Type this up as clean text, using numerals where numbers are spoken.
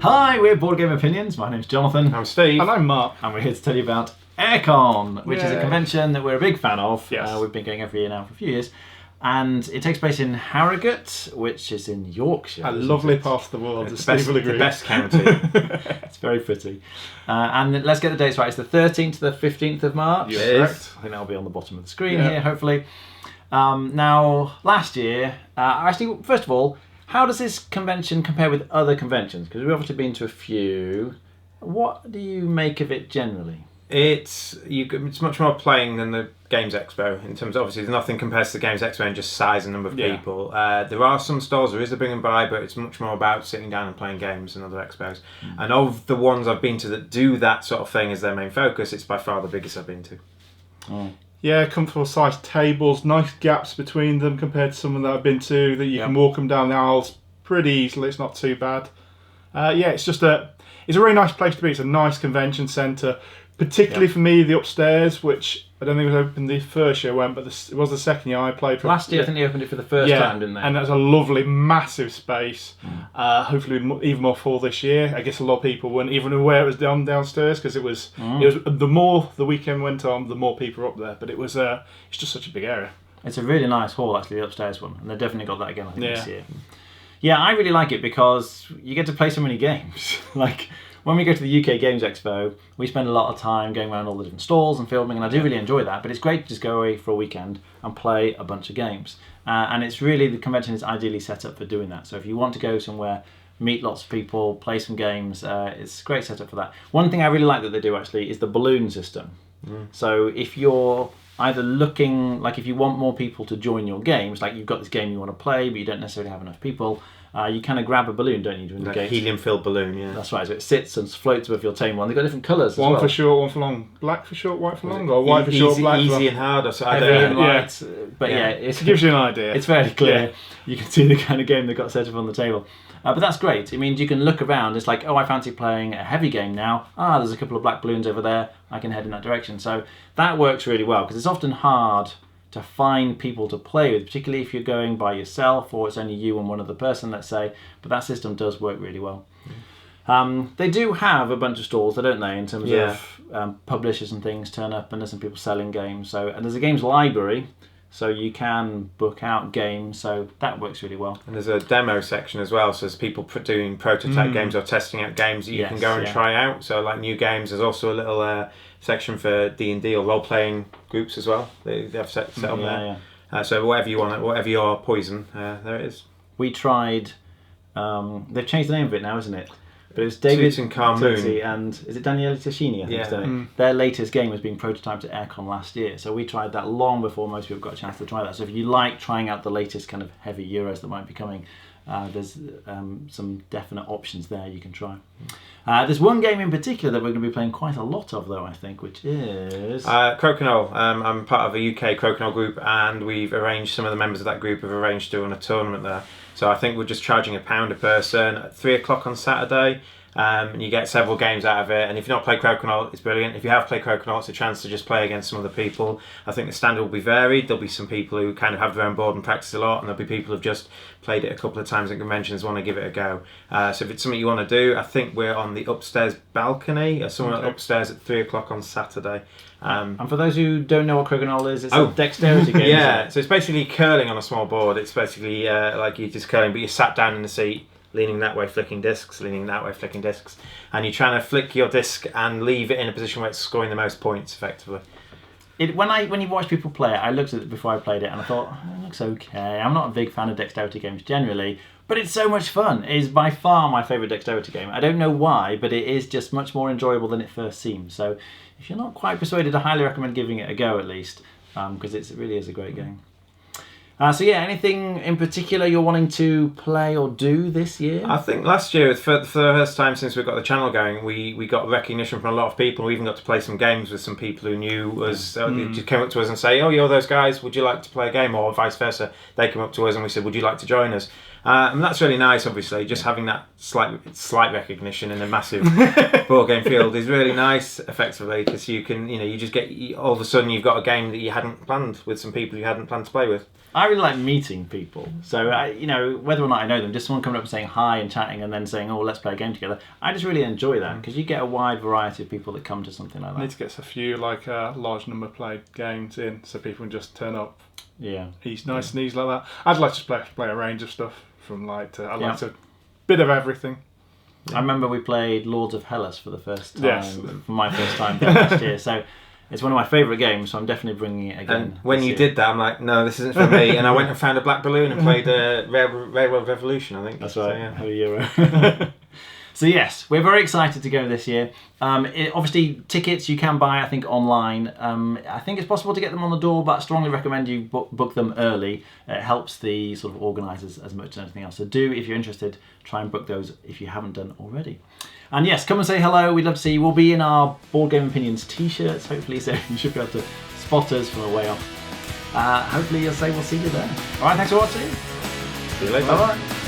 Hi, we're Boardgame Opinions. My name's Jonathan. I'm Steve. And I'm Mark. And we're here to tell you about AireCon, which is a convention that we're a big fan of. Yes. We've been going every year now for a few years. And it takes place in Harrogate, which is in Yorkshire. A lovely part of the world, It's Steve will agree. the best county. It's very pretty. And let's get the dates right. It's the 13th to the 15th of March. Yes, correct. I think that'll be on the bottom of the screen here, hopefully. Now, last year, actually, first of all, how does this convention compare with other conventions? Because we've obviously been to a few. What do you make of it generally? It's much more playing than the Games Expo in terms of, obviously, nothing compares to the Games Expo in just size and number of people. There are some stalls, there is a bring and buy, but it's much more about sitting down and playing games than other expos. And of the ones I've been to that do that sort of thing as their main focus, it's by far the biggest I've been to. Yeah, comfortable sized tables, nice gaps between them compared to some that I've been to, that you can walk them down the aisles pretty easily, it's not too bad. It's just it's a really nice place to be. It's a nice convention centre, particularly for me, the upstairs, which I don't think it was open the first year I went, but it was the second year I played. Last year I think they opened it for the first time, didn't they? And that's a lovely, massive space. Hopefully even more full this year. I guess a lot of people weren't even aware it was downstairs, because it was the more the weekend went on, the more people were up there. But it's just such a big area. It's a really nice hall, actually, the upstairs one, and they've definitely got that again, I think, this year. Yeah, I really like it because you get to play so many games. Like, when we go to the UK Games Expo, we spend a lot of time going around all the different stalls and filming, and I do really enjoy that, but it's great to just go away for a weekend and play a bunch of games. And it's really, the convention is ideally set up for doing that. So if you want to go somewhere, meet lots of people, play some games, it's a great setup for that. One thing I really like that they do, actually, is the balloon system. So if you're either looking, like if you want more people to join your games, like you've got this game you want to play, but you don't necessarily have enough people, you kind of grab a balloon, don't you, during the game? Helium-filled balloon, yeah. That's right, so it sits and floats above your tame one. They've got different colours as well. One for short, one for long. Black for short, white for long, or white for short, black for long? Easy and hard, or so, I Heavy don't and know. light, but it gives you an idea. It's fairly clear. You can see the kind of game they've got set up on the table. But that's great. It means you can look around. It's like, oh, I fancy playing a heavy game now. There's a couple of black balloons over there. I can head in that direction. So that works really well, because it's often hard to find people to play with, particularly if you're going by yourself or it's only you and one other person, let's say. But that system does work really well. They do have a bunch of stalls, don't they, in terms of publishers and things turn up, and there's some people selling games. And there's a games library, so you can book out games, so that works really well. And there's a demo section as well, so there's people doing prototype games or testing out games that you can go and try out. So like new games, there's also a little section for D&D or role-playing groups as well. They have set up there. So whatever you want, whatever your poison, there it is. We tried, they've changed the name of it now, isn't it? But it was David and Carmoon and is it Daniele Tascini? I think it's done it. Their latest game was being prototyped at AireCon last year, so we tried that long before most people got a chance to try that. So if you like trying out the latest kind of heavy Euros that might be coming, there's some definite options there you can try. There's one game in particular that we're going to be playing quite a lot of, though, I think, which is Crocignol. I'm part of a UK Crocignol group, and we've arranged, some of the members of that group have arranged to run a tournament there. So I think we're just charging £1 a person at 3 o'clock on Saturday. And you get several games out of it, and if you've not played Crocignol, it's brilliant. If you have played Crocignol, it's a chance to just play against some other people. I think the standard will be varied. There'll be some people who kind of have their own board and practice a lot, and there'll be people who've just played it a couple of times at conventions, want to give it a go. So if it's something you want to do, I think we're on the upstairs balcony, somewhere upstairs at 3 o'clock on Saturday. And for those who don't know what Crocignol is, it's a dexterity game. Yeah, so it's basically curling on a small board. It's basically like you're just curling, but you're sat down in the seat, leaning that way, flicking discs, leaning that way, flicking discs, and you're trying to flick your disc and leave it in a position where it's scoring the most points, effectively. When you watch people play it, I looked at it before I played it, and I thought, it looks okay. I'm not a big fan of dexterity games generally, but it's so much fun. It is by far my favourite dexterity game. I don't know why, but it is just much more enjoyable than it first seems. So if you're not quite persuaded, I highly recommend giving it a go at least, because it really is a great game. Anything in particular you're wanting to play or do this year? I think last year, for the first time since we've got the channel going, we got recognition from a lot of people. We even got to play some games with some people who knew us. They just came up to us and say, oh, you're those guys, would you like to play a game? Or vice versa. They came up to us and we said, would you like to join us? And that's really nice, obviously. Just having that slight recognition in a massive board game field is really nice, effectively, because you can, you just get, all of a sudden you've got a game that you hadn't planned with some people you hadn't planned to play with. I really like meeting people. So, whether or not I know them, just someone coming up and saying hi and chatting and then saying, oh, let's play a game together. I just really enjoy that because you get a wide variety of people that come to something like that. I need to get a few large number played games in so people can just turn up. Yeah. He's nice and easy like that. I'd like to play a range of stuff from light to... I like to... bit of everything. I remember we played Lords of Hellas for the first time, for my first time last year. So it's one of my favourite games, so I'm definitely bringing it again. And when you did that, I'm like, no, this isn't for me. And I went and found a black balloon and played Railroad Revolution, I think. That's right. So, yeah. Had a Euro. So yes, we're very excited to go this year. Obviously, tickets you can buy, I think, online. I think it's possible to get them on the door, but I strongly recommend you book them early. It helps the sort of organisers as much as anything else. So do, if you're interested, try and book those if you haven't done already. And yes, come and say hello. We'd love to see you. We'll be in our Board Game Opinions t-shirts, hopefully, so you should be able to spot us from a way off. Hopefully, we'll see you there. All right, thanks for watching. See you later. Bye-bye.